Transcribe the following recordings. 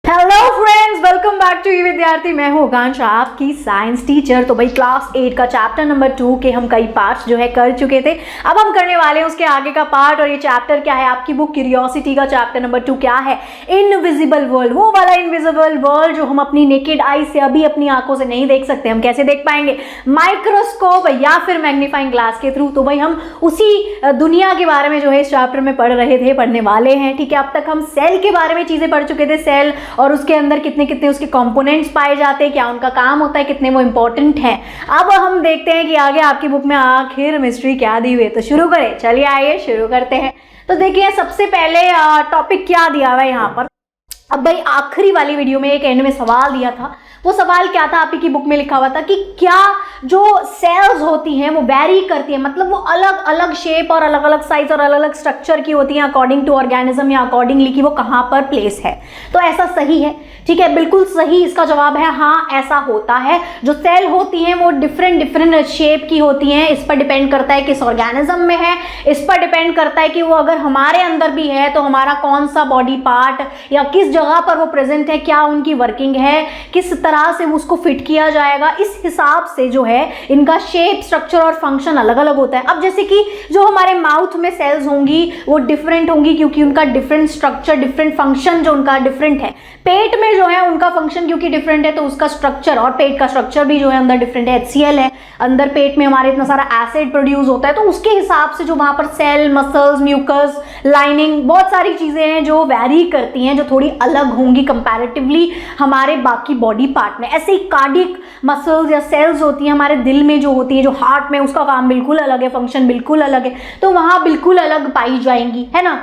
Hello friends, welcome back to Vidyarthi. मैं हूँ आकांक्षा, आपकी साइंस टीचर। तो भाई क्लास 8 का चैप्टर नंबर 2 के हम कई पार्ट्स जो है कर चुके थे। अब हम करने वाले हैं उसके आगे का पार्ट। और ये चैप्टर क्या है? आपकी बुक क्यूरियोसिटी का चैप्टर नंबर 2 क्या है? Invisible world. वो वाला इनविजिबल वर्ल्ड जो हम अपनी नेकेड आई से अभी अपनी आंखों से नहीं देख सकते। हम कैसे देख पाएंगे? माइक्रोस्कोप या फिर मैग्नीफाइंग ग्लास के थ्रू। तो भाई हम उसी दुनिया के बारे में जो है इस चैप्टर में पढ़ने वाले हैं। ठीक है, अब तक हम सेल के बारे में चीजें पढ़ चुके थे। सेल और उसके अंदर कितने कितने उसके कंपोनेंट्स पाए जाते हैं, क्या उनका काम होता है, कितने वो इंपॉर्टेंट हैं। अब हम देखते हैं कि आगे आपकी बुक में आखिर मिस्ट्री क्या दी हुई है। तो शुरू करें, चलिए आइए शुरू करते हैं। तो देखिए सबसे पहले टॉपिक क्या दिया हुआ है यहाँ पर। अब भाई आखिरी वाली वीडियो में एक एंड में सवाल दिया था। वो सवाल क्या था? आपकी बुक में लिखा हुआ था कि क्या जो सेल्स होती हैं वो वेरी करती है, मतलब वो अलग अलग शेप और अलग अलग साइज और अलग अलग स्ट्रक्चर की होती हैं अकॉर्डिंग टू ऑर्गेनिज्म या अकॉर्डिंगली कि वो कहाँ पर प्लेस है। तो ऐसा सही है? ठीक है, बिल्कुल सही इसका जवाब है। हाँ, ऐसा होता है। जो सेल होती हैं वो डिफरेंट शेप की होती हैं। इस पर डिपेंड करता है किस ऑर्गेनिज्म में है, इस पर डिपेंड करता है कि वो अगर हमारे अंदर भी है तो हमारा कौन सा बॉडी पार्ट या किस जगह पर वो प्रेजेंट है, क्या उनकी वर्किंग है, किस तरह से उसको फिट किया जाएगा। इस हिसाब से जो है इनका शेप, स्ट्रक्चर और फंक्शन अलग अलग होता है। अब जैसे कि जो हमारे माउथ में सेल्स होंगी वो डिफरेंट होंगी क्योंकि उनका डिफरेंट स्ट्रक्चर, डिफरेंट फंक्शन जो उनका डिफरेंट है। पेट में जो है उनका फंक्शन क्योंकि डिफरेंट है तो उसका स्ट्रक्चर और पेट का स्ट्रक्चर भी जो है अंदर डिफरेंट है। HCl है अंदर, पेट में हमारे इतना सारा एसिड प्रोड्यूस होता है तो उसके हिसाब से जो वहां पर सेल, मसल्स, म्यूकस, लाइनिंग, बहुत सारी चीजें हैं जो वैरी करती हैं, जो थोड़ी अलग होंगी कंपैरेटिवली हमारे बाकी बॉडी पार्ट में। ऐसे ही कार्डियक मसल्स या सेल्स होती हैं हमारे दिल में जो होती है, जो हार्ट में, उसका काम बिल्कुल अलग है, फंक्शन बिल्कुल अलग है, तो वहां बिल्कुल अलग पाई जाएंगी, है ना।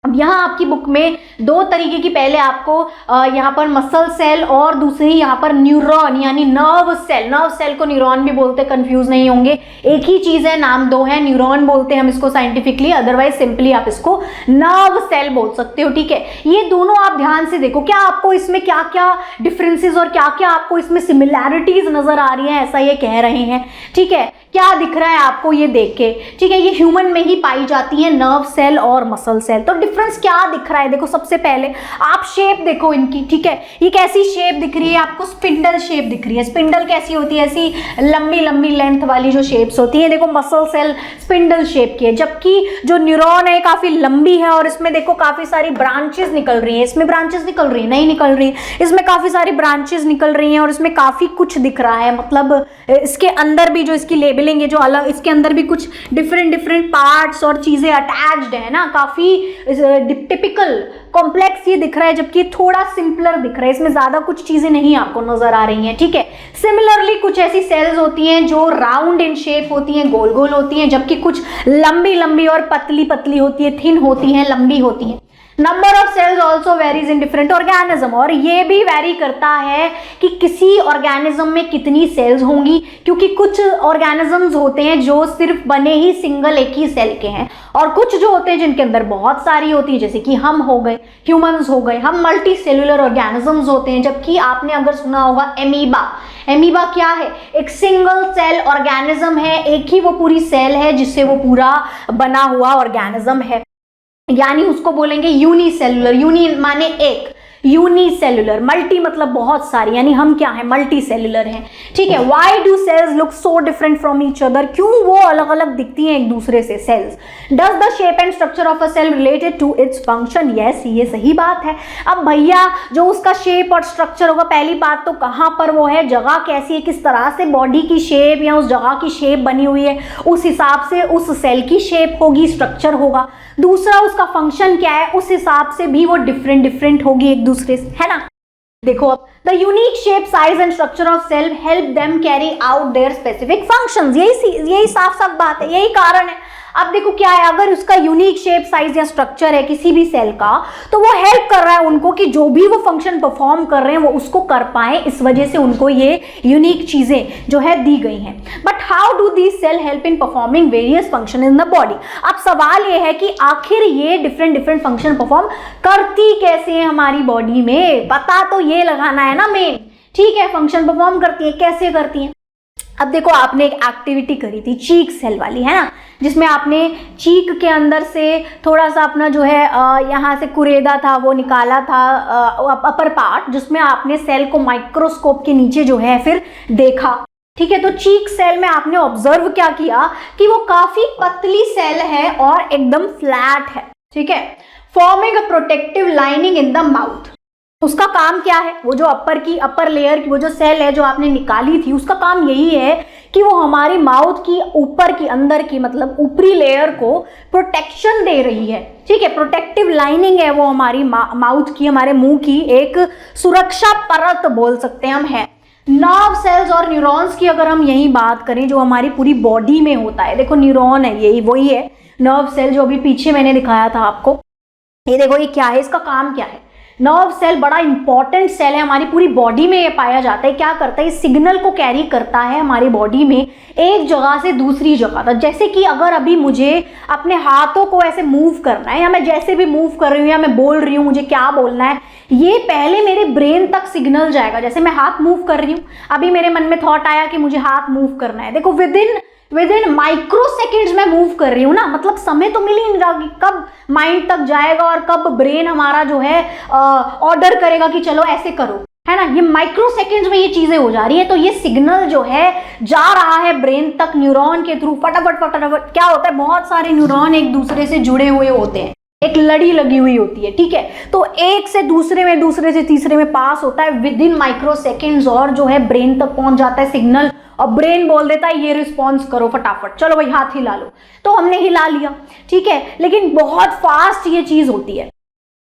अब यहाँ आपकी बुक में दो तरीके की, पहले आपको यहाँ पर मसल सेल और दूसरी यहाँ पर न्यूरॉन यानी नर्व सेल। नर्व सेल को न्यूरॉन भी बोलते हैं, कंफ्यूज नहीं होंगे, एक ही चीज है, नाम दो है। न्यूरॉन बोलते हैं हम इसको साइंटिफिकली, अदरवाइज सिंपली आप इसको नर्व सेल बोल सकते हो। ठीक है, ये दोनों आप ध्यान से देखो, क्या आपको इसमें क्या क्या डिफरेंसेस और क्या क्या आपको इसमें सिमिलैरिटीज नजर आ रही है, ऐसा ये कह रहे हैं। ठीक है, क्या दिख रहा है आपको ये देख के? ठीक है, ये ह्यूमन में ही पाई जाती है नर्व सेल और मसल सेल। तो डिफरेंस क्या दिख रहा है? देखो सबसे पहले आप शेप देखो इनकी। ठीक है, ये कैसी शेप दिख रही है आपको? स्पिंडल शेप दिख रही है। स्पिंडल कैसी होती है? ऐसी लंबी लंबी लेंथ वाली जो शेप्स होती है। देखो मसल सेल स्पिंडल शेप की है, जबकि जो न्यूरॉन है काफी लंबी है और इसमें देखो काफी सारी ब्रांचेस निकल रही है। इसमें ब्रांचेस निकल रही है? नहीं निकल रही, इसमें काफी सारी ब्रांचेस निकल रही हैं और इसमें काफी कुछ दिख रहा है। मतलब इसके अंदर भी जो इसकी लेबलिंग है, जो अलग, इसके अंदर भी कुछ डिफरेंट पार्ट्स और चीजें अटैच्ड है ना, काफी टिपिकल कॉम्प्लेक्स ये दिख रहा है, जबकि थोड़ा सिंपलर दिख रहा है। इसमें ज्यादा कुछ चीजें नहीं आपको नजर आ रही हैं। ठीक है, सिमिलरली कुछ ऐसी सेल्स होती हैं जो राउंड इन शेप होती हैं, गोल गोल होती हैं, जबकि कुछ लंबी लंबी और पतली पतली होती है, थिन होती हैं, लंबी होती हैं। Number of cells also varies in different organism, और ये भी वेरी करता है कि किसी ऑर्गेनिज्म में कितनी सेल्स होंगी, क्योंकि कुछ ऑर्गेनिजम्स होते हैं जो सिर्फ बने ही सिंगल एक ही सेल के हैं, और कुछ जो होते हैं जिनके अंदर बहुत सारी होती है, जैसे कि हम हो गए, ह्यूमंस हो गए, हम मल्टी सेलुलर ऑर्गेनिजम्स होते हैं। जबकि आपने अगर सुना होगा एमीबा, एमीबा क्या है? एक सिंगल सेल ऑर्गेनिज्म है, एक ही वो पूरी सेल है जिससे वो पूरा बना हुआ ऑर्गेनिज्म है, यानी उसको बोलेंगे यूनिसेलुलर। यूनि माने एक, यूनिसेलुलर, मल्टी मतलब बहुत सारी, यानी हम क्या है? मल्टी सेलुलर हैं। ठीक है, why do cells look so different from each other? क्यों वो अलग अलग दिखती हैं एक दूसरे से cells? Does the shape and structure of a cell related to its function? Yes, ये सही बात है। अब भैया जो उसका शेप और स्ट्रक्चर होगा, पहली बात तो कहाँ पर वो है, जगह कैसी है, किस तरह से बॉडी की शेप या उस जगह की शेप बनी हुई है, उस हिसाब से उस सेल की शेप होगी, स्ट्रक्चर होगा। दूसरा उसका फंक्शन क्या है, उस हिसाब से भी वो डिफरेंट होगी एक दूसरे से, है ना। देखो अब the unique shape, size and structure of cell help them carry out their specific functions. यही साफ साफ बात है, यही कारण है। अब देखो क्या है, अगर उसका यूनिक शेप, साइज या स्ट्रक्चर है किसी भी सेल का, तो वो हेल्प कर रहा है उनको कि जो भी वो फंक्शन परफॉर्म कर रहे हैं वो उसको कर पाए, इस वजह से उनको ये यूनिक चीजें जो है दी गई हैं। But how do these cell help in performing various function in the body? अब सवाल ये है कि आखिर ये डिफरेंट फंक्शन परफॉर्म करती कैसे है हमारी बॉडी में? पता तो ये लगाना है ना मेन। ठीक है, फंक्शन परफॉर्म करती है, कैसे करती है? अब देखो आपने एक एक्टिविटी करी थी चीक सेल वाली, है ना, जिसमें आपने चीक के अंदर से थोड़ा सा अपना जो है यहाँ से कुरेदा था वो निकाला था, अपर पार्ट, जिसमें आपने सेल को माइक्रोस्कोप के नीचे जो है फिर देखा। ठीक है, तो चीक सेल में आपने ऑब्जर्व क्या किया कि वो काफी पतली सेल है और एकदम फ्लैट है। ठीक है, forming a protective lining in the mouth. उसका काम क्या है, वो जो अपर लेयर की वो जो सेल है जो आपने निकाली थी, उसका काम यही है कि वो हमारी माउथ की ऊपर की अंदर की मतलब ऊपरी लेयर को प्रोटेक्शन दे रही है। ठीक है, प्रोटेक्टिव लाइनिंग है वो हमारी माउथ की, हमारे मुंह की एक सुरक्षा परत बोल सकते हैं हम है। नर्व सेल्स और न्यूरॉन्स की अगर हम यही बात करें जो हमारी पूरी बॉडी में होता है, देखो न्यूरॉन है यही वही है, नर्व सेल जो अभी पीछे मैंने दिखाया था आपको, ये देखो ये क्या है, इसका काम क्या है। नर्व सेल बड़ा इंपॉर्टेंट सेल है, हमारी पूरी बॉडी में ये पाया जाता है। क्या करता है, इस सिग्नल को कैरी करता है हमारी बॉडी में एक जगह से दूसरी जगह तक। जैसे कि अगर अभी मुझे अपने हाथों को ऐसे मूव करना है, या मैं जैसे भी मूव कर रही हूँ या मैं बोल रही हूँ मुझे क्या बोलना है, ये पहले मेरे ब्रेन तक सिग्नल जाएगा। जैसे मैं हाथ मूव कर रही हूँ, अभी मेरे मन में थॉट आया कि मुझे हाथ मूव करना है, देखो विद इन माइक्रो सेकेंड्स में मूव कर रही हूँ ना, मतलब समय तो मिल ही नहीं रहा कि कब माइंड तक जाएगा और कब ब्रेन हमारा जो है ऑर्डर करेगा कि चलो ऐसे करो, है ना। ये माइक्रो सेकेंड्स में ये चीजें हो जा रही है। तो ये सिग्नल जो है जा रहा है ब्रेन तक न्यूरॉन के थ्रू, फटाफट फटाफट। क्या होता है, बहुत सारे न्यूरॉन एक दूसरे से जुड़े हुए होते हैं, एक लड़ी लगी हुई होती है। ठीक है, तो एक से दूसरे में, दूसरे से तीसरे में पास होता है विद इन माइक्रो सेकेंड्स, और जो है ब्रेन तक पहुंच जाता है सिग्नल, और ब्रेन बोल देता है ये रिस्पॉन्स करो फटाफट, चलो भाई हाथ हिला लो। तो हमने हिला लिया, ठीक है, लेकिन बहुत फास्ट ये चीज होती है।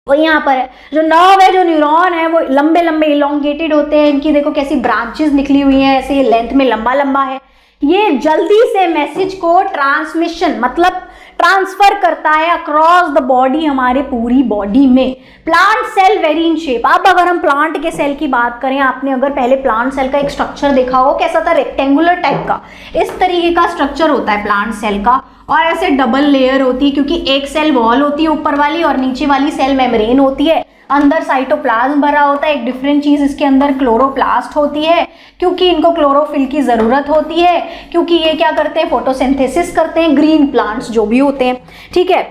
वो यहाँ पर है, जो नर्व है, जो न्यूरॉन है, वो लंबे लंबे इलोंगेटेड होते हैं, इनकी देखो कैसी ब्रांचेस निकली हुई हैं, ऐसे लेंथ में लंबा लंबा है। ये जल्दी से मैसेज को ट्रांसमिशन मतलब ट्रांसफर करता है अक्रॉस द बॉडी, हमारे पूरी बॉडी में। Plant cell vary in shape. अब अगर हम प्लांट के सेल की बात करें, आपने अगर पहले प्लांट सेल का एक स्ट्रक्चर देखा हो, कैसा था, रेक्टेंगुलर टाइप का, इस तरीके का स्ट्रक्चर होता है प्लांट सेल का, और ऐसे डबल लेयर होती है, क्योंकि एक सेल वॉल होती है ऊपर वाली और नीचे वाली सेल मेम्ब्रेन होती है। अंदर साइटोप्लाज्म भरा होता है, एक डिफरेंट चीज इसके अंदर क्लोरोप्लास्ट होती है, क्योंकि इनको क्लोरोफिल की जरूरत होती है, क्योंकि ये क्या करते हैं, फोटोसिंथेसिस करते हैं, ग्रीन प्लांट्स जो भी होते हैं। ठीक है,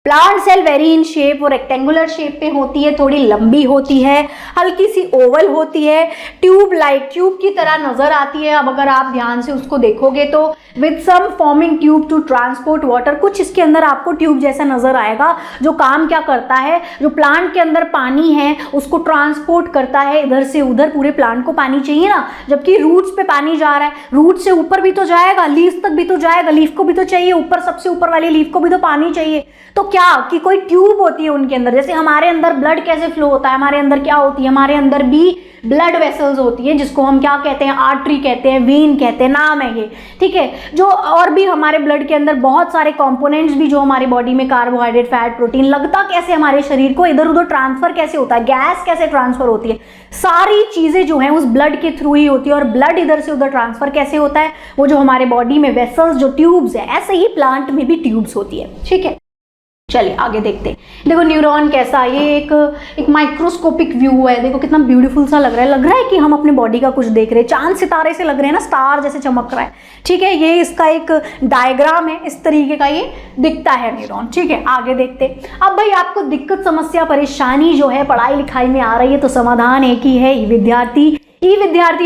plant cell vary in shape, वो रेक्टेंगुलर शेप पे होती है, थोड़ी लंबी होती है, हल्की सी ओवल होती है, ट्यूब लाइक, ट्यूब की तरह नजर आती है। अब अगर आप ध्यान से उसको देखोगे तो with some forming tube to transport water, कुछ इसके अंदर आपको ट्यूब जैसा नजर आएगा, जो काम क्या करता है, जो प्लांट के अंदर पानी है उसको ट्रांसपोर्ट करता है इधर से उधर। पूरे प्लांट को पानी चाहिए ना, जबकि रूट्स पे पानी जा रहा है, रूट से ऊपर भी तो जाएगा, लीफ तक भी तो जाएगा, लीफ को भी तो चाहिए, ऊपर सबसे ऊपर वाली लीफ को भी तो पानी चाहिए। तो क्या कि कोई ट्यूब होती है उनके अंदर, जैसे हमारे अंदर ब्लड कैसे फ्लो होता है, हमारे अंदर क्या होती है, हमारे अंदर भी ब्लड वेसल्स होती है, जिसको हम क्या कहते हैं, आर्टरी कहते हैं, वेन कहते हैं, नाम है ये। ठीक है, जो और भी हमारे ब्लड के अंदर बहुत सारे कंपोनेंट्स भी जो हमारी बॉडी में, कार्बोहाइड्रेट, फैट, प्रोटीन, लगता कैसे हमारे शरीर को, इधर उधर ट्रांसफर कैसे होता है, गैस कैसे ट्रांसफर होती है, सारी चीजें जो है उस ब्लड के थ्रू ही होती है। और ब्लड इधर से उधर ट्रांसफर कैसे होता है, वो जो हमारे बॉडी में वेसल्स, जो ट्यूब्स है, ऐसे ही प्लांट में भी ट्यूब्स होती है। ठीक है, चलिए आगे देखते हैं। देखो न्यूरॉन कैसा, ये एक माइक्रोस्कोपिक व्यू है, देखो कितना ब्यूटीफुल सा लग रहा है कि हम अपने बॉडी का कुछ देख रहे हैं, चांद सितारे से लग रहे हैं ना, स्टार जैसे चमक रहा है। ठीक है, ये इसका एक डायग्राम है, इस तरीके का ये दिखता है न्यूरॉन। ठीक है, आगे देखते हैं। अब भाई आपको दिक्कत, समस्या, परेशानी जो है पढ़ाई लिखाई में आ रही है, तो समाधान एक ही है, ई विद्यार्थी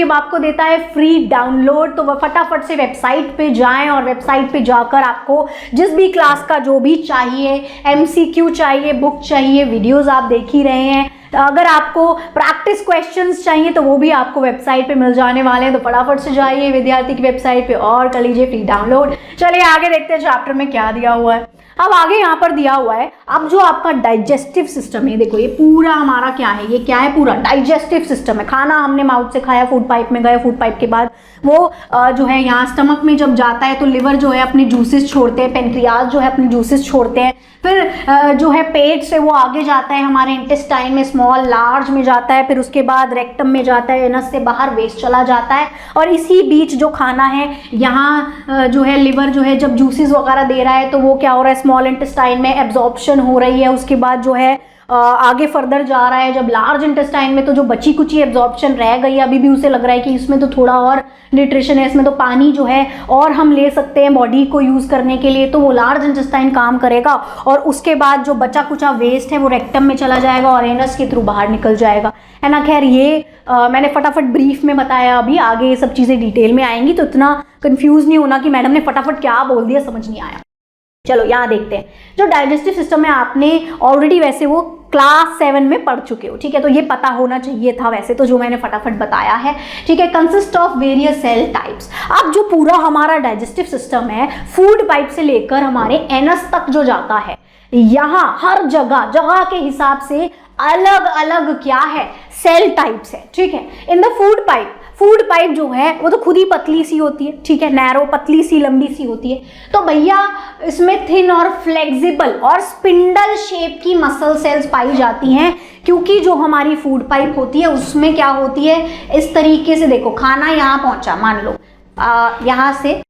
अब आपको देता है फ्री डाउनलोड। तो वह फटाफट से वेबसाइट पे जाएं और वेबसाइट पे जाकर आपको जिस भी क्लास का जो भी चाहिए, एमसीक्यू चाहिए, बुक चाहिए, वीडियोस आप देख ही रहे हैं, अगर आपको प्रैक्टिस क्वेश्चंस चाहिए तो वो भी आपको वेबसाइट पे मिल जाने वाले हैं। तो फटाफट से जाइए विद्यार्थी की वेबसाइट पे और कर लीजिए फ्री डाउनलोड। चलिए आगे देखते हैं चैप्टर में क्या दिया हुआ है। अब आगे यहाँ पर दिया हुआ है, अब जो आपका डाइजेस्टिव सिस्टम है, देखो ये पूरा हमारा क्या है, ये क्या है, पूरा डाइजेस्टिव सिस्टम है। खाना हमने माउथ से खाया, फूड पाइप में गया, फूड पाइप के बाद वो जो है यहाँ स्टमक में जब जाता है तो लिवर जो है अपने जूसेस छोड़ते हैं, पेनक्रियाज जो है अपने जूसेस छोड़ते हैं, फिर जो है पेट से वो आगे जाता है हमारे इंटेस्टाइन में, स्मॉल लार्ज में जाता है, फिर उसके बाद रेक्टम में जाता है, एनस से बाहर वेस्ट चला जाता है। और इसी बीच जो खाना है, यहाँ जो है लिवर जो है जब जूसेस वगैरह दे रहा है तो वो क्या हो रहा है, स्मॉल इंटेस्टाइन में एब्जॉर्प्शन हो रही है, उसके बाद जो है आगे फर्दर जा रहा है जब लार्ज इंटेस्टाइन में, तो जो बची कुची एब्जॉर्प्शन रह गई अभी भी उसे लग रहा है कि इसमें तो थोड़ा और न्यूट्रिशन है, इसमें तो पानी जो है और हम ले सकते हैं बॉडी को यूज़ करने के लिए, तो वो लार्ज इंटेस्टाइन काम करेगा और उसके बाद जो बचा कुचा वेस्ट है वो रेक्टम में चला जाएगा और एनस के थ्रू बाहर निकल जाएगा, है ना। खैर ये मैंने फटाफट ब्रीफ में बताया, अभी आगे ये सब चीज़ें डिटेल में आएंगी, तो इतना कंफ्यूज नहीं होना कि मैडम ने फटाफट क्या बोल दिया, समझ नहीं आया। चलो यहाँ देखते हैं, जो डाइजेस्टिव सिस्टम है आपने ऑलरेडी वैसे वो क्लास 7 में पढ़ चुके हो, ठीक है, तो ये पता होना चाहिए था वैसे तो, जो मैंने फटाफट बताया है, ठीक है। Consist of various cell types. अब जो पूरा हमारा डाइजेस्टिव सिस्टम है, फूड पाइप से लेकर हमारे एनस तक जो जाता है, यहाँ हर जगह जगह के हिसाब से अलग अलग क्या है, सेल टाइप्स है, ठीक है। इन द फूड पाइप जो है वो तो खुद ही पतली सी होती है, ठीक है, नैरो पतली सी लंबी सी होती है, तो भैया इसमें थिन और फ्लेक्सिबल और स्पिंडल शेप की मसल सेल्स पाई जाती हैं, क्योंकि जो हमारी फूड पाइप होती है उसमें क्या होती है, इस तरीके से देखो, खाना यहाँ पहुंचा, मान लो यहाँ से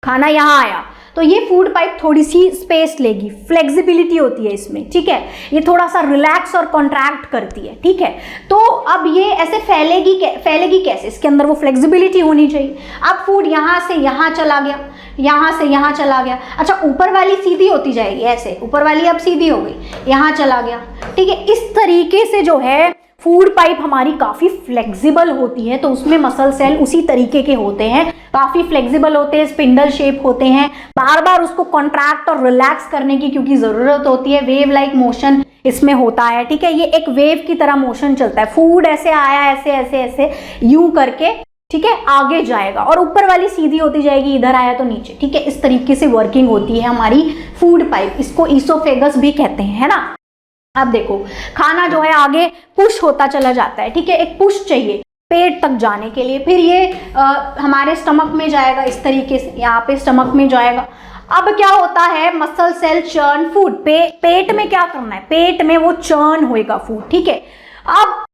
खाना यहाँ आया, तो ये फूड पाइप थोड़ी सी स्पेस लेगी, फ्लेक्सिबिलिटी होती है इसमें, ठीक है, ये थोड़ा सा रिलैक्स और कॉन्ट्रैक्ट करती है, ठीक है। तो अब ये ऐसे फैलेगी कैसे, इसके अंदर वो फ्लेक्सिबिलिटी होनी चाहिए। अब फूड यहाँ से यहाँ चला गया, यहाँ से यहाँ चला गया, अच्छा ऊपर वाली सीधी होती जाएगी, ऐसे ऊपर वाली अब सीधी हो गई, यहाँ चला गया, ठीक है। इस तरीके से जो है फूड पाइप हमारी काफ़ी फ्लेक्सिबल होती है, तो उसमें मसल सेल उसी तरीके के होते हैं, काफ़ी फ्लेक्सिबल होते हैं, स्पिंडल शेप होते हैं, बार बार उसको कॉन्ट्रैक्ट और रिलैक्स करने की क्योंकि ज़रूरत होती है, वेव लाइक मोशन इसमें होता है, ठीक है। ये एक वेव की तरह मोशन चलता है, फूड ऐसे आया, ऐसे ऐसे ऐसे यूं करके, ठीक है, आगे जाएगा और ऊपर वाली सीधी होती जाएगी, इधर आया तो नीचे, ठीक है। इस तरीके से वर्किंग होती है हमारी फूड पाइप, इसको ईसोफेगस भी कहते हैं, है ना। अब देखो खाना जो है आगे पुश होता चला जाता है, ठीक है, एक पुश चाहिए पेट तक जाने के लिए, फिर ये हमारे स्टमक में जाएगा, इस तरीके से यहाँ पे स्टमक में जाएगा। अब क्या होता है, मसल सेल चर्न फूड, पेट में क्या करना है, पेट में वो चर्न होएगा फूड, ठीक है। अब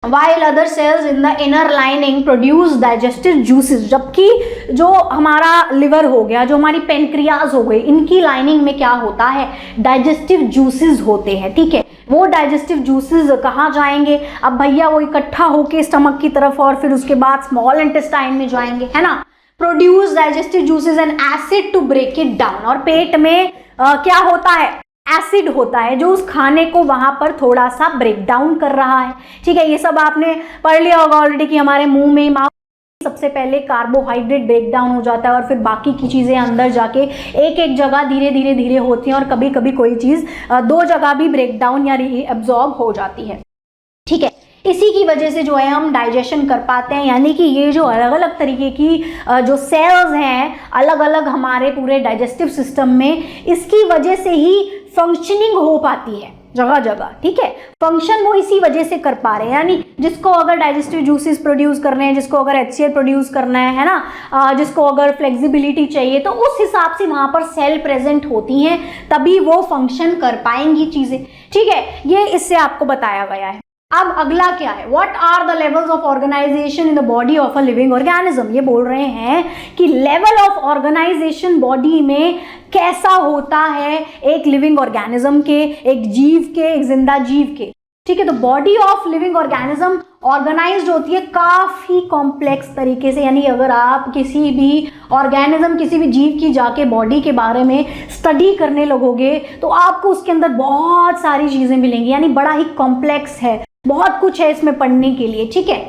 while other cells in the inner lining produce digestive juices, जबकि जो हमारा लिवर हो गया, जो हमारी पेनक्रियाज हो गई, इनकी लाइनिंग में क्या होता है, डाइजेस्टिव जूसेस होते हैं, ठीक है। वो डाइजेस्टिव जूसेस कहाँ जाएंगे, अब भैया वो इकट्ठा होके स्टमक की तरफ और फिर उसके बाद स्मॉल इंटेस्टाइन में जाएंगे, है ना। Produce digestive juices and acid to break it down, और पेट में क्या होता है, एसिड होता है जो उस खाने को वहां पर थोड़ा सा ब्रेक डाउन कर रहा है, ठीक है। ये सब आपने पढ़ लिया होगा ऑलरेडी कि हमारे मुंह में सबसे पहले कार्बोहाइड्रेट ब्रेक डाउन हो जाता है और फिर बाकी की चीज़ें अंदर जाके एक एक जगह धीरे धीरे धीरे होती हैं, और कभी कभी कोई चीज़ 2 जगह भी ब्रेक डाउन या एब्जॉर्ब हो जाती है, ठीक है। इसी की वजह से जो है हम डाइजेशन कर पाते हैं, यानी कि ये जो अलग अलग तरीके की जो सेल्स हैं अलग अलग हमारे पूरे डाइजेस्टिव सिस्टम में, इसकी वजह से ही फंक्शनिंग हो पाती है जगह जगह, ठीक है। फंक्शन वो इसी वजह से कर पा रहे हैं, यानी जिसको अगर डाइजेस्टिव जूसेस प्रोड्यूस करने हैं, जिसको अगर HCl प्रोड्यूस करना है ना, जिसको अगर फ्लेक्सिबिलिटी चाहिए, तो उस हिसाब से वहाँ पर सेल प्रेजेंट होती हैं, तभी वो फंक्शन कर पाएंगी चीज़ें, ठीक है। ये इससे आपको बताया गया है। अब अगला क्या है, what are the levels of organisation in the body of a living organism. ये बोल रहे हैं कि लेवल ऑफ ऑर्गेनाइजेशन बॉडी में कैसा होता है एक लिविंग ऑर्गेनिज्म के, एक जीव के, एक जिंदा जीव के, ठीक है। तो body of living organism organised होती है काफ़ी कॉम्प्लेक्स तरीके से, यानी अगर आप किसी भी ऑर्गेनिज्म, किसी भी जीव की जाके बॉडी के बारे में स्टडी करने लगोगे तो आपको उसके अंदर बहुत सारी चीज़ें मिलेंगी, यानी बड़ा ही कॉम्प्लेक्स है, बहुत कुछ है इसमें पढ़ने के लिए, ठीक है।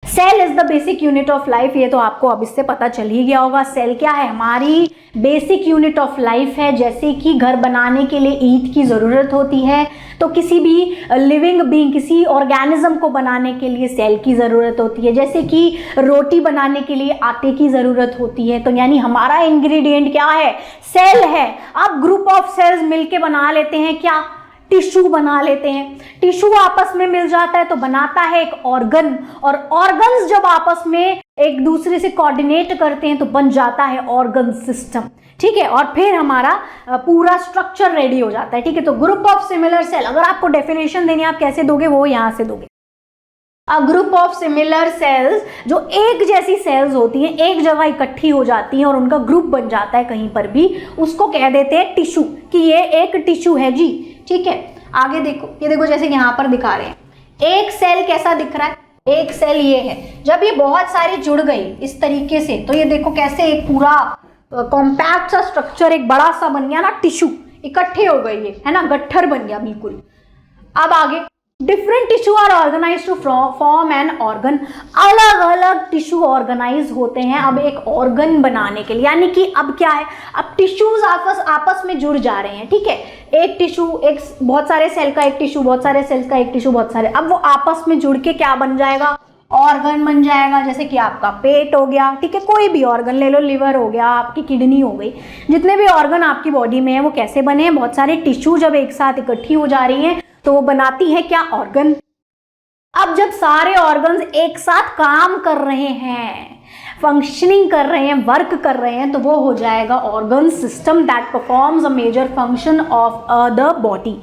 Cell is the basic unit of life, ये तो आपको अब इससे पता चल ही गया होगा। सेल क्या है, हमारी बेसिक यूनिट ऑफ लाइफ है। जैसे कि घर बनाने के लिए ईंट की ज़रूरत होती है, तो किसी भी लिविंग बीइंग, किसी ऑर्गेनिज्म को बनाने के लिए सेल की ज़रूरत होती है। जैसे कि रोटी बनाने के लिए आटे की ज़रूरत होती है, तो यानी हमारा इंग्रेडिएंट क्या है, सेल है। अब ग्रुप ऑफ सेल्स मिलके बना लेते हैं क्या, टिश्यू बना लेते हैं। टिश्यू आपस में मिल जाता है तो बनाता है एक ऑर्गन, और ऑर्गन्स जब आपस में एक दूसरे से कोऑर्डिनेट करते हैं तो बन जाता है ऑर्गन सिस्टम, ठीक है। और फिर हमारा पूरा स्ट्रक्चर रेडी हो जाता है, ठीक है। तो ग्रुप ऑफ सिमिलर सेल, अगर आपको डेफिनेशन देनी आप कैसे दोगे, वो यहाँ से दोगे। A group of similar sales, जो एक जैसी सेल्स होती हैं, एक जगह इकट्ठी हो जाती हैं और उनका ग्रुप बन जाता है कहीं पर भी, उसको कह देते हैं टिश्यू, कि ये एक टिश्यू है जी, ठीक है। आगे देखो, ये देखो जैसे यहाँ पर दिखा रहे हैं, एक सेल कैसा दिख रहा है, एक सेल ये है, जब ये बहुत सारी जुड़ गई इस तरीके से, तो ये देखो कैसे एक पूरा कॉम्पैक्ट सा स्ट्रक्चर, एक बड़ा सा बन गया ना, टिश्यू इकट्ठे हो गए ये, है ना, गट्ठर बन गया बिल्कुल। अब आगे, different tissue are organise to form an organ, अलग अलग टिश्यू ऑर्गेनाइज होते हैं अब एक ऑर्गन बनाने के लिए, यानी कि अब क्या है, अब टिश्यूज आपस में जुड़ जा रहे हैं, ठीक है, एक टिश्यू, एक बहुत सारे सेल का एक टिश्यू, बहुत सारे सेल्स का एक टिश्यू, बहुत सारे, अब वो आपस में जुड़ के क्या बन जाएगा, ऑर्गन बन जाएगा। जैसे कि आपका पेट हो गया, ठीक है, कोई भी ऑर्गन ले लो, लिवर हो गया, आपकी किडनी हो गई, जितने भी ऑर्गन आपकी बॉडी में है वो कैसे बने हैं, बहुत सारे टिश्यू जब एक साथ इकट्ठी हो जा रही हैं तो वो बनाती है क्या, ऑर्गन। अब जब सारे ऑर्गन्स एक साथ काम कर रहे हैं, फंक्शनिंग कर रहे हैं, वर्क कर रहे हैं, तो वो हो जाएगा organ system that performs a major function of the body.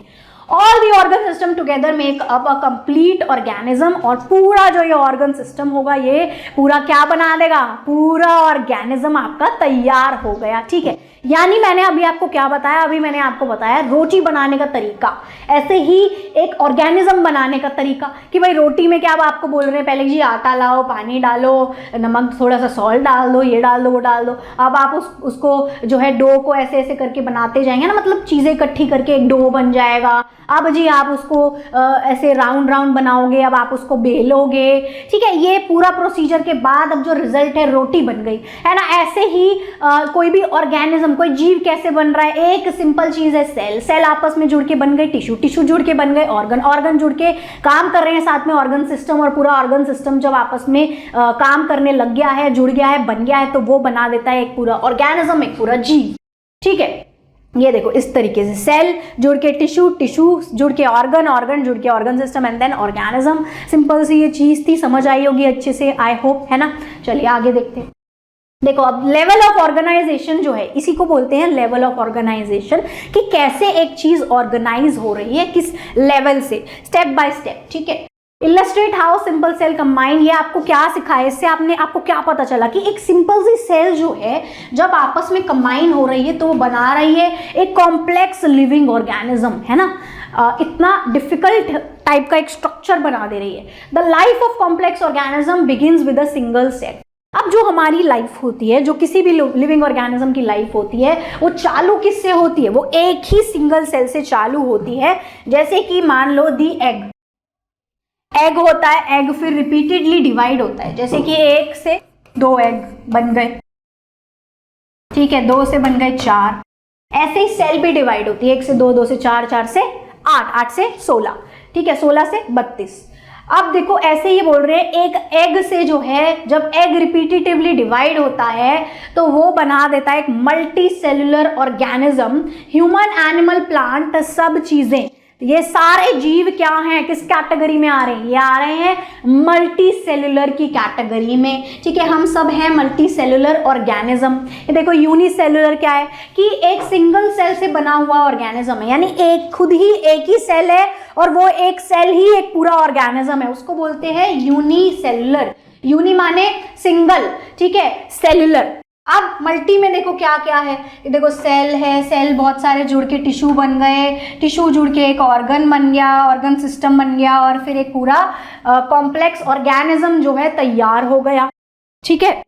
All the organ system together make up a complete organism, और पूरा जो ये ऑर्गन सिस्टम होगा ये पूरा क्या बना देगा, पूरा ऑर्गेनिज्म आपका तैयार हो गया, ठीक है। यानी मैंने अभी आपको क्या बताया, अभी मैंने आपको बताया रोटी बनाने का तरीका, ऐसे ही एक ऑर्गेनिज्म बनाने का तरीका कि भाई रोटी में क्या अब आपको बोल रहे हैं, पहले जी आटा लाओ, पानी डालो, नमक, थोड़ा सा सॉल्ट डाल दो, ये डाल दो, वो डाल दो। अब आप उसको जो है डो को ऐसे ऐसे करके बनाते जाएंगे ना, मतलब चीज़ें इकट्ठी करके एक डो बन जाएगा। अब जी आप उसको ऐसे राउंड राउंड बनाओगे, अब आप उसको बेलोगे, ठीक है, ये पूरा प्रोसीजर के बाद अब जो रिजल्ट है रोटी बन गई, है ना। ऐसे ही कोई भी ऑर्गेनिज्म, कोई जीव कैसे बन रहा है, एक सिंपल चीज़ है सेल, सेल आपस में जुड़ के बन गए टिश्यू, टिश्यू जुड़ के बन गए ऑर्गन, ऑर्गन जुड़ के काम कर रहे हैं साथ में ऑर्गन सिस्टम, और पूरा ऑर्गन सिस्टम जब आपस में काम करने लग गया है, जुड़ गया है, बन गया है, तो वो बना देता है एक पूरा ऑर्गेनिज्म, एक पूरा जीव, ठीक है। ये देखो इस तरीके से सेल जुड़ के टिश्यू, टिश्यू जुड़ के ऑर्गन, ऑर्गन जुड़ के organ system and then organism. Simple सी ये चीज़ थी, समझ आई होगी अच्छे से, आई होप, है ना। चलिए आगे देखते हैं। देखो अब लेवल ऑफ ऑर्गेनाइजेशन जो है, इसी को बोलते हैं लेवल ऑफ ऑर्गेनाइजेशन, कि कैसे एक चीज ऑर्गेनाइज हो रही है, किस लेवल से, स्टेप बाय स्टेप, ठीक है। Illustrate how simple cell combine, ये आपको क्या सिखाया, इससे आपको क्या पता चला कि एक सिंपल सी सेल जो है जब आपस में कंबाइन हो रही है तो वो बना रही है एक कॉम्प्लेक्स लिविंग ऑर्गेनिज्म, है ना। इतना डिफिकल्ट टाइप का एक स्ट्रक्चर बना दे रही है। The life of complex organism begins with a single cell. अब जो हमारी लाइफ होती है, जो किसी भी लिविंग ऑर्गेनिज्म की लाइफ होती है, वो चालू किससे होती है, वो एक ही सिंगल सेल से चालू होती है। जैसे कि मान लो दी एग, एग होता है, एग फिर रिपीटेडली डिवाइड होता है, जैसे कि 1 से 2 एग बन गए, ठीक है, 2 से बन गए 4, ऐसे ही सेल भी डिवाइड होती है, 1 से 2, 2 से 4, 4 से 8, 8 से 16, ठीक है, 16 से 32। अब देखो ऐसे ही बोल रहे हैं, एक एग से जो है, जब एग रिपीटेटिवली डिवाइड होता है तो वो बना देता है एक multi cellular organism. Human, animal, plant, सब चीजें, ये सारे जीव क्या हैं, किस कैटेगरी में आ रहे हैं, ये आ रहे हैं मल्टी सेलुलर की कैटेगरी में, ठीक है। हम सब हैं मल्टी सेलुलर ऑर्गेनिज्म। ये देखो यूनिसेलुलर क्या है, कि एक सिंगल सेल से बना हुआ ऑर्गेनिज्म है, यानी एक खुद ही एक ही सेल है और वो एक सेल ही एक पूरा ऑर्गेनिज्म है, उसको बोलते हैं यूनिसेलुलर। यूनि माने सिंगल, ठीक है, सेलुलर। अब मल्टी में देखो क्या क्या है, देखो सेल है, सेल बहुत सारे जुड़ के टिश्यू बन गए, टिश्यू जुड़ के एक ऑर्गन बन गया, ऑर्गन सिस्टम बन गया, और फिर एक पूरा कॉम्प्लेक्स ऑर्गेनिज्म जो है तैयार हो गया, ठीक है।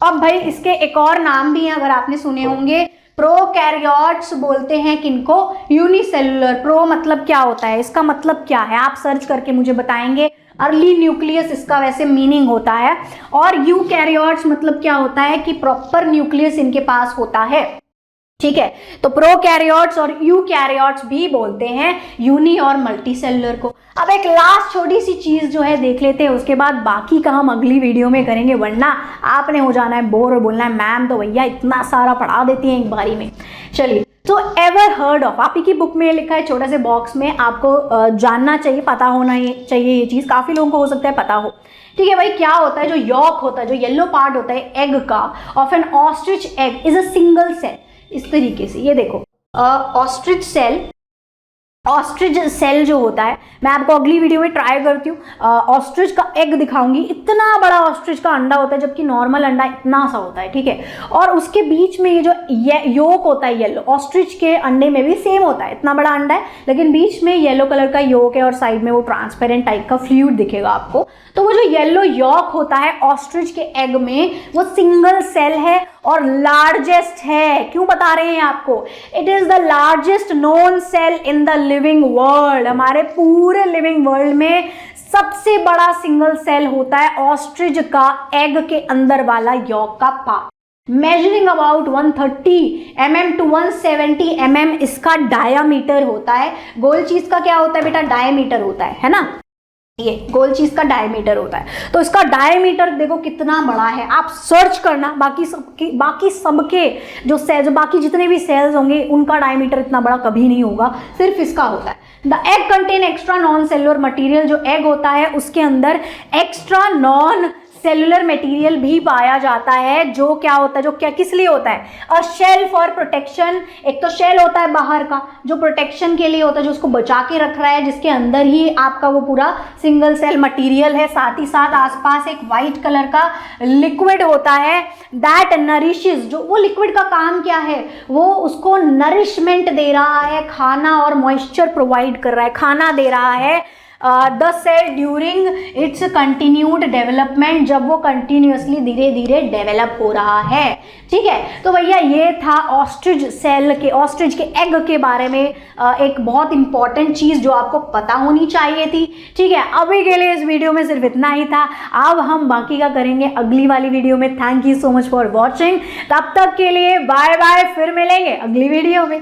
अब भाई इसके एक और नाम भी हैं, अगर आपने सुने होंगे, प्रोकैरियोट्स बोलते हैं किनको, यूनिसेलुलर। प्रो मतलब क्या होता है, इसका मतलब क्या है, आप सर्च करके मुझे बताएंगे। अर्ली न्यूक्लियस इसका वैसे मीनिंग होता है, और यूकैरियोट्स मतलब क्या होता है कि प्रॉपर न्यूक्लियस इनके पास होता है, ठीक है। तो प्रोकैरियोट्स और यूकैरियोट्स भी बोलते हैं यूनी और मल्टी सेलुलर को। अब एक लास्ट छोटी सी चीज जो है देख लेते हैं, उसके बाद बाकी का हम अगली वीडियो में करेंगे, वरना आपने हो जाना है बोर और बोलना है मैम तो भैया इतना सारा पढ़ा देती हैं एक बारी में। चलिए, तो एवर हर्ड ऑफ, आप ही की बुक में लिखा है छोटे से बॉक्स में, आपको जानना चाहिए, पता होना चाहिए ये चीज़, काफ़ी लोगों को हो सकता है पता हो, ठीक है भाई। क्या होता है, जो यॉक होता है, जो येलो पार्ट होता है एग का, of an ostrich egg is a single cell. इस तरीके से ये देखो, ऑस्ट्रिच सेल ऑस्ट्रिच सेल जो होता है, मैं आपको अगली वीडियो में ट्राई करती हूँ ऑस्ट्रिच का एग दिखाऊंगी। इतना बड़ा ऑस्ट्रिच का अंडा होता है, जबकि नॉर्मल अंडा इतना सा होता है, ठीक है। और उसके बीच में ये जो योक होता है येलो, ऑस्ट्रिच के अंडे में भी सेम होता है, इतना बड़ा अंडा है लेकिन बीच में येलो कलर का योक है और साइड में वो ट्रांसपेरेंट टाइप का फ्लूइड दिखेगा आपको। तो वो जो येलो योक होता है ऑस्ट्रिच के एग में, वो सिंगल सेल है और लार्जेस्ट है। क्यों बता रहे हैं आपको? It is the largest known cell in the living world. हमारे पूरे लिविंग वर्ल्ड में सबसे बड़ा सिंगल सेल होता है ऑस्ट्रिच का एग के अंदर वाला यॉक का पार्ट। Measuring about 130 mm to 170 mm इसका डायामीटर होता है। गोल चीज का क्या होता है बेटा? डायमीटर होता है ना। ये गोल चीज का डायमीटर होता है। तो इसका डायमीटर देखो कितना बड़ा है, आप सर्च करना। बाकी सबके जो सेल्स, बाकी जितने भी सेल्स होंगे उनका डायमीटर इतना बड़ा कभी नहीं होगा, सिर्फ इसका होता है। The egg contain extra non cellular material. जो एग होता है उसके अंदर एक्स्ट्रा नॉन सेलुलर मटेरियल भी पाया जाता है, जो क्या होता है, जो क्या किस लिए होता है? A shell for protection. एक तो शेल होता है बाहर का जो प्रोटेक्शन के लिए होता है, जो उसको बचा के रख रहा है, जिसके अंदर ही आपका वो पूरा सिंगल सेल मटेरियल है। साथ ही साथ आसपास एक वाइट कलर का लिक्विड होता है दैट नरिशेस। जो वो लिक्विड का काम क्या है? वो उसको नरिशमेंट दे रहा है, खाना और मॉइस्चर प्रोवाइड कर रहा है, खाना दे रहा है the cell during its continued development, जब वो कंटिन्यूसली धीरे धीरे डेवलप हो रहा है, ठीक है। तो भैया ये था ऑस्ट्रिच सेल के, ऑस्ट्रिच के एग के बारे में एक बहुत इंपॉर्टेंट चीज़ जो आपको पता होनी चाहिए थी, ठीक है। अभी के लिए इस वीडियो में सिर्फ इतना ही था, अब हम बाकी का करेंगे अगली वाली वीडियो में। Thank you so much for watching. तब तक के लिए बाय बाय, फिर मिलेंगे अगली वीडियो में।